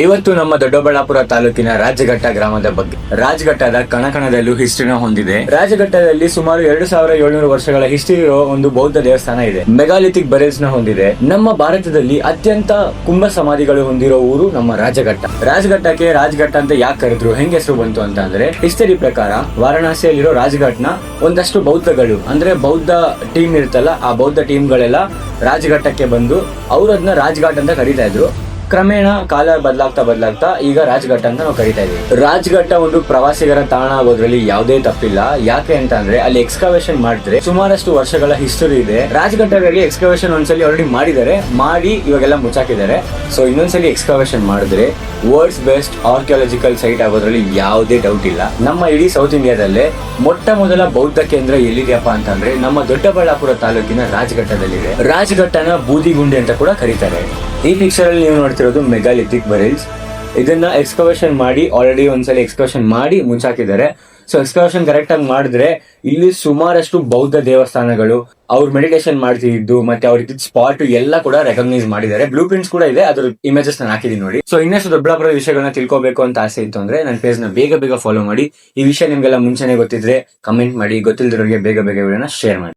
ಇವತ್ತು ನಮ್ಮ ದೊಡ್ಡಬಳ್ಳಾಪುರ ತಾಲೂಕಿನ ರಾಜಘಟ್ಟ ಗ್ರಾಮದ ಬಗ್ಗೆ. ರಾಜಘಟ್ಟದ ಕಣಕಣದಲ್ಲೂ ಹಿಸ್ಟ್ರಿನ ಹೊಂದಿದೆ. ರಾಜಘಟ್ಟದಲ್ಲಿ ಸುಮಾರು 2700 ವರ್ಷಗಳ ಹಿಸ್ಟ್ರಿ ಇರೋ ಒಂದು ಬೌದ್ಧ ದೇವಸ್ಥಾನ ಇದೆ. ಮೆಗಾಲಿಥಿಕ್ ಬರೇಲ್ಸ್ ನ ಹೊಂದಿದೆ. ನಮ್ಮ ಭಾರತದಲ್ಲಿ ಅತ್ಯಂತ ಕುಂಭ ಸಮಾಧಿಗಳು ಹೊಂದಿರೋ ಊರು ನಮ್ಮ ರಾಜಘಟ್ಟ. ರಾಜಘಟ್ಟಕ್ಕೆ ರಾಜಘಟ್ಟ ಅಂತ ಯಾಕೆ ಕರೆದ್ರು, ಹೆಂಗ್ ಹೆಸರು ಬಂತು ಅಂತ ಅಂದ್ರೆ, ಹಿಸ್ಟರಿ ಪ್ರಕಾರ ವಾರಣಾಸಿಯಲ್ಲಿರೋ ರಾಜಘಟ್ನ ಒಂದಷ್ಟು ಬೌದ್ಧಗಳು ಅಂದ್ರೆ ಬೌದ್ಧ ಟೀಮ್ ಇರುತ್ತಲ್ಲ, ಆ ಬೌದ್ಧ ಟೀಮ್ ಗಳೆಲ್ಲ ರಾಜಘಟ್ಟಕ್ಕೆ ಬಂದು ಅವ್ರು ಅದನ್ನ ರಾಜಘಾಟ್ ಅಂತ ಕರೀತಾ ಇದ್ರು. ಕ್ರಮೇಣ ಕಾಲ ಬದಲಾಗ್ತಾ ಈಗ ರಾಜಘಟ್ಟ ಅಂತ ನಾವು ಕರಿತಾ ಇದೀವಿ. ರಾಜಘಟ್ಟ ಒಂದು ಪ್ರವಾಸಿಗರ ತಾಣ ಆಗೋದ್ರಲ್ಲಿ ಯಾವುದೇ ತಪ್ಪಿಲ್ಲ. ಯಾಕೆ ಅಂತ ಅಂದ್ರೆ ಅಲ್ಲಿ ಎಕ್ಸ್ಕವೇಷನ್ ಮಾಡಿದ್ರೆ ಸುಮಾರಷ್ಟು ವರ್ಷಗಳ ಹಿಸ್ಟರಿ ಇದೆ. ರಾಜಘಟ್ಟದಲ್ಲಿ ಎಕ್ಸ್ಕವೇಷನ್ ಒಂದ್ಸಲಿ ಆಲ್ರೆಡಿ ಮಾಡಿ ಇವಾಗೆಲ್ಲ ಮುಚ್ಚಾಕಿದ್ದಾರೆ. ಸೊ ಇನ್ನೊಂದ್ಸಲಿ ಎಕ್ಸ್ಕವೇಷನ್ ಮಾಡಿದ್ರೆ ವರ್ಲ್ಡ್ಸ್ ಬೆಸ್ಟ್ ಆರ್ಕಿಯಾಲಜಿಕಲ್ ಸೈಟ್ ಆಗೋದ್ರಲ್ಲಿ ಯಾವುದೇ ಡೌಟ್ ಇಲ್ಲ. ನಮ್ಮ ಇಡೀ ಸೌತ್ ಇಂಡಿಯಾದಲ್ಲೇ ಮೊಟ್ಟ ಮೊದಲ ಬೌದ್ಧ ಕೇಂದ್ರ ಎಲ್ಲಿದೆಯಪ್ಪ ಅಂತಂದ್ರೆ ನಮ್ಮ ದೊಡ್ಡಬಳ್ಳಾಪುರ ತಾಲೂಕಿನ ರಾಜಘಟ್ಟದಲ್ಲಿದೆ. ರಾಜಘಟ್ಟನ ಬೂದಿಗುಂಡಿ ಅಂತ ಕೂಡ ಕರೀತಾರೆ. ಈ ಪಿಕ್ಚರ್ ಅಲ್ಲಿ ನೀವು ನೋಡ್ತಿರೋದು ಮೆಗಾಲಿಥಿಕ್ ಬರೇಲ್ಸ್. ಇದನ್ನ ಎಕ್ಸ್ಕವೇಷನ್ ಮಾಡಿ ಆಲ್ರೆಡಿ ಒಂದ್ಸಲ ಎಕ್ಸ್ಕವೇಷನ್ ಮಾಡಿ ಮುಚ್ಚಾಕಿದ್ದಾರೆ. ಸೊ ಎಕ್ಸ್ಕವೇಷನ್ ಕರೆಕ್ಟ್ ಆಗಿ ಮಾಡಿದ್ರೆ ಇಲ್ಲಿ ಸುಮಾರಷ್ಟು ಬೌದ್ಧ ದೇವಸ್ಥಾನಗಳು, ಅವ್ರು ಮೆಡಿಟೇಷನ್ ಮಾಡ್ತಿದ್ದು ಮತ್ತೆ ಅವ್ರ ಸ್ಪಾಟ್ ಎಲ್ಲ ಕೂಡ ರೆಕಗ್ನೈಸ್ ಮಾಡಿದ್ದಾರೆ. ಬ್ಲೂ ಪ್ರಿಂಟ್ಸ್ ಕೂಡ ಇದೆ, ಅದ್ರ ಇಮೇಜಸ್ ನಾನು ಹಾಕಿದೀನಿ ನೋಡಿ. ಸೊ ಇನ್ನಷ್ಟು ದೊಡ್ಡಬಳ್ಳಾಪುರ ವಿಷಯಗಳನ್ನ ತಿಳ್ಕೊಬೇಕು ಅಂತ ಆಸೆ ಇತ್ತು ಅಂದ್ರೆ ನನ್ನ ಪೇಜ್ ನ ಬೇಗ ಫಾಲೋ ಮಾಡಿ. ಈ ವಿಷಯ ನಿಮ್ಗೆಲ್ಲ ಮುಂಚೆನೆ ಗೊತ್ತಿದ್ರೆ ಕಮೆಂಟ್ ಮಾಡಿ, ಗೊತ್ತಿಲ್ದಿರೋರಿಗೆ ಬೇಗ ವಿಡಿಯೋನ ಶೇರ್ ಮಾಡಿ.